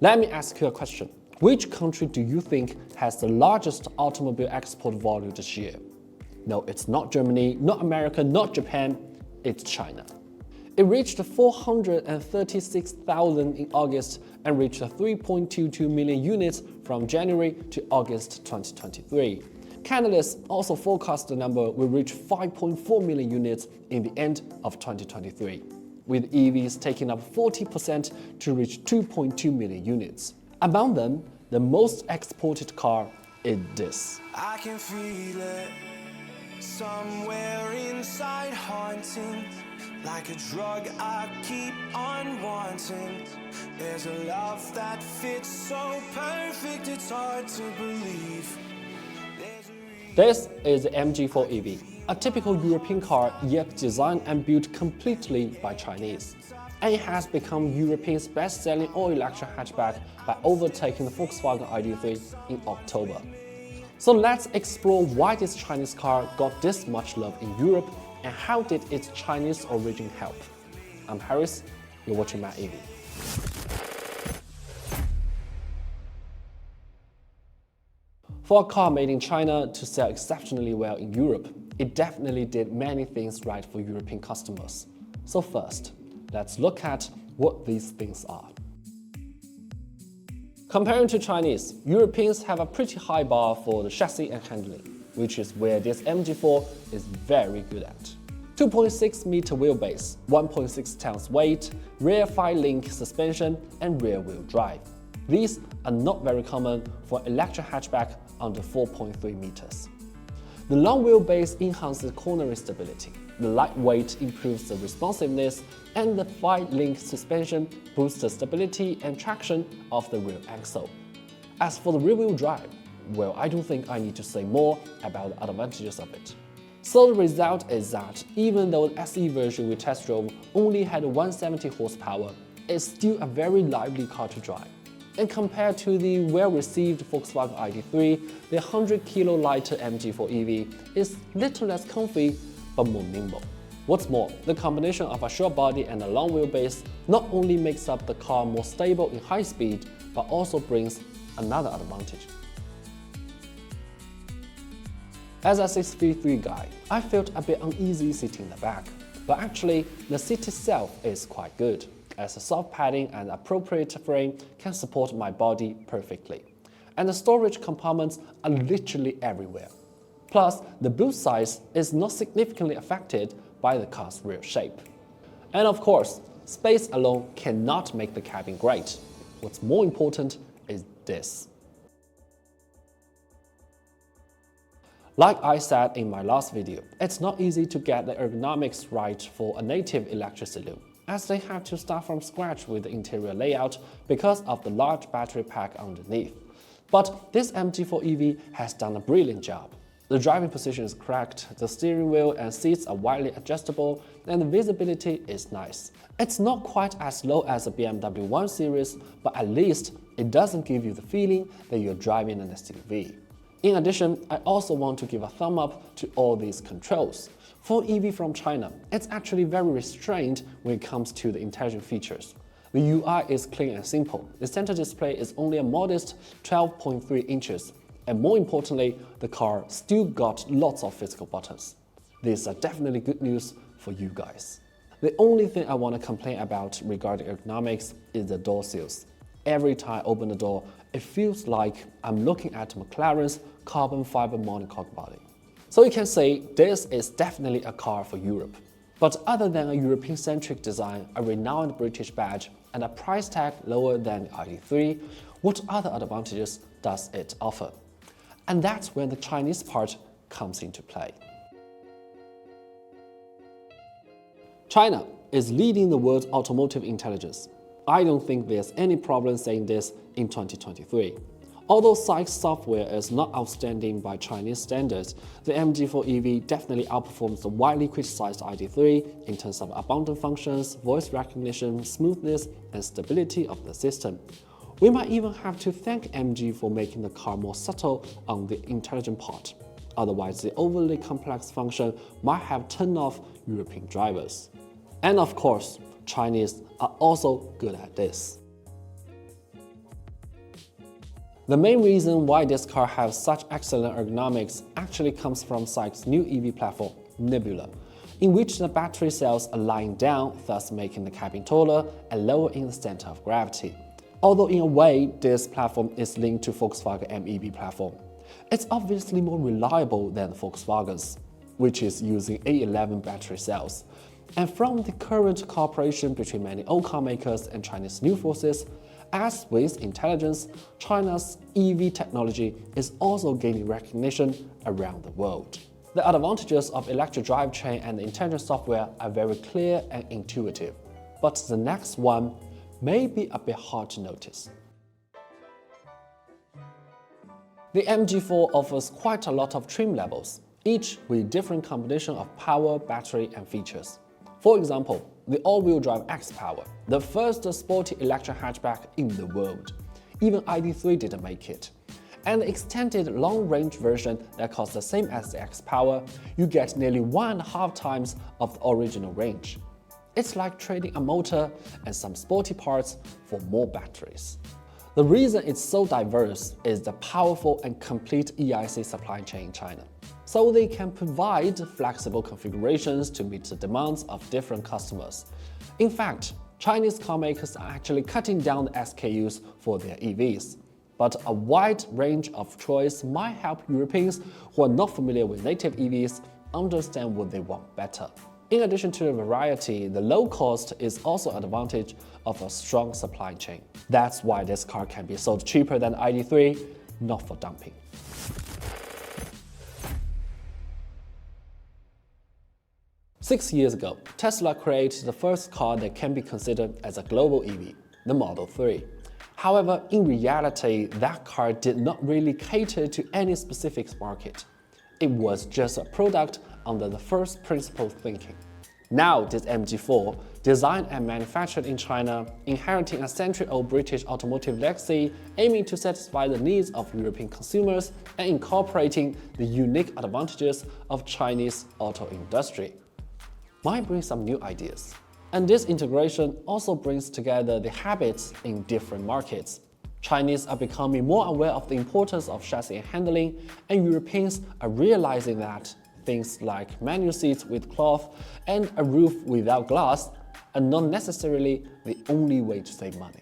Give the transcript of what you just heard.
Let me ask you a question. Which country do you think has the largest automobile export volume this year? No, it's not Germany, not America, not Japan, it's China. It reached 436,000 in August and reached 3.22 million units from January to August 2023. Analysts also forecast the number will reach 5.4 million units in the end of 2023, with EVs taking up 40% to reach 2.2 million units. Among them, the most exported car is this. I can feel it somewhere inside, haunting, like a drug I keep on wanting. There's a love that fits so perfect, it's hard to believe. This is the MG4 EV, a typical European car yet designed and built completely by Chinese. And it has become Europe's best-selling all-electric hatchback by overtaking the Volkswagen ID.3 in October. So let's explore why this Chinese car got this much love in Europe and how did its Chinese origin help. I'm Harris, you're watching My EV. For a car made in China to sell exceptionally well in Europe, it definitely did many things right for European customers. So first, let's look at what these things are. Comparing to Chinese, Europeans have a pretty high bar for the chassis and handling, which is where this MG4 is very good at. 2.6 meter wheelbase, 1.6 tons weight, rear 5-link suspension, and rear-wheel drive. These are not very common for electric hatchback under 4.3 meters. The long wheelbase enhances cornering stability, the lightweight improves the responsiveness, and the 5-link suspension boosts the stability and traction of the rear axle. As for the rear-wheel drive, well, I don't think I need to say more about the advantages of it. So the result is that even though the SE version we test drove only had 170 horsepower, it's still a very lively car to drive. And compared to the well-received Volkswagen ID.3, the 100 kilo lighter MG4 EV is little less comfy but more nimble. What's more, the combination of a short body and a long wheelbase not only makes up the car more stable in high speed, but also brings another advantage. As a 6'3" guy, I felt a bit uneasy sitting in the back, but actually the seat itself is quite good, as the soft padding and appropriate frame can support my body perfectly. And the storage compartments are literally everywhere. Plus, the boot size is not significantly affected by the car's rear shape. And of course, space alone cannot make the cabin great. What's more important is this. Like I said in my last video, it's not easy to get the ergonomics right for a native electric saloon, as they have to start from scratch with the interior layout because of the large battery pack underneath. But this MG4 EV has done a brilliant job. The driving position is correct, the steering wheel and seats are widely adjustable, and the visibility is nice. It's not quite as low as the BMW 1 Series, but at least it doesn't give you the feeling that you're driving an SUV. In addition, I also want to give a thumb up to all these controls. For EV from China, it's actually very restrained when it comes to the intelligent features. The UI is clean and simple. The center display is only a modest 12.3 inches. And more importantly, the car still got lots of physical buttons. These are definitely good news for you guys. The only thing I want to complain about regarding ergonomics is the door seals. Every time I open the door, it feels like I'm looking at McLaren's carbon fiber monocoque body. So you can say this is definitely a car for Europe. But other than a European-centric design, a renowned British badge, and a price tag lower than the ID.3, what other advantages does it offer? And that's when the Chinese part comes into play. China is leading the world's automotive intelligence. I don't think there's any problem saying this in 2023. Although SAIC's software is not outstanding by Chinese standards, the MG4 EV definitely outperforms the widely criticized ID.3 in terms of abundant functions, voice recognition, smoothness, and stability of the system. We might even have to thank MG for making the car more subtle on the intelligent part. Otherwise, the overly complex function might have turned off European drivers. And of course, Chinese are also good at this. The main reason why this car has such excellent ergonomics actually comes from SAIC's new EV platform, Nebula, in which the battery cells are lying down, thus making the cabin taller and lower in the center of gravity. Although in a way, this platform is linked to Volkswagen MEB platform. It's obviously more reliable than Volkswagen's, which is using A11 battery cells. And from the current cooperation between many old car makers and Chinese new forces, as with intelligence, China's EV technology is also gaining recognition around the world. The advantages of electric drivetrain and the intelligent software are very clear and intuitive, but the next one may be a bit hard to notice. The MG4 offers quite a lot of trim levels, each with different combination of power, battery, and features. For example, the all-wheel drive X-Power, the first sporty electric hatchback in the world. Even Id.3 didn't make it. And the extended long-range version that costs the same as the X-Power, you get nearly 1.5 times of the original range. It's like trading a motor and some sporty parts for more batteries. The reason it's so diverse is the powerful and complete EIC supply chain in China, so they can provide flexible configurations to meet the demands of different customers. In fact, Chinese car makers are actually cutting down the SKUs for their EVs. But a wide range of choice might help Europeans who are not familiar with native EVs understand what they want better. In addition to the variety, the low cost is also an advantage of a strong supply chain. That's why this car can be sold cheaper than Id.3, not for dumping. Six years ago, Tesla created the first car that can be considered as a global EV, the Model 3. However, in reality, that car did not really cater to any specific market. It was just a product under the first principle thinking. Now this MG4, designed and manufactured in China, inheriting a century-old British automotive legacy, aiming to satisfy the needs of European consumers and incorporating the unique advantages of Chinese auto industry, might bring some new ideas. And this integration also brings together the habits in different markets. Chinese are becoming more aware of the importance of chassis and handling, and Europeans are realizing that things like manual seats with cloth and a roof without glass are not necessarily the only way to save money.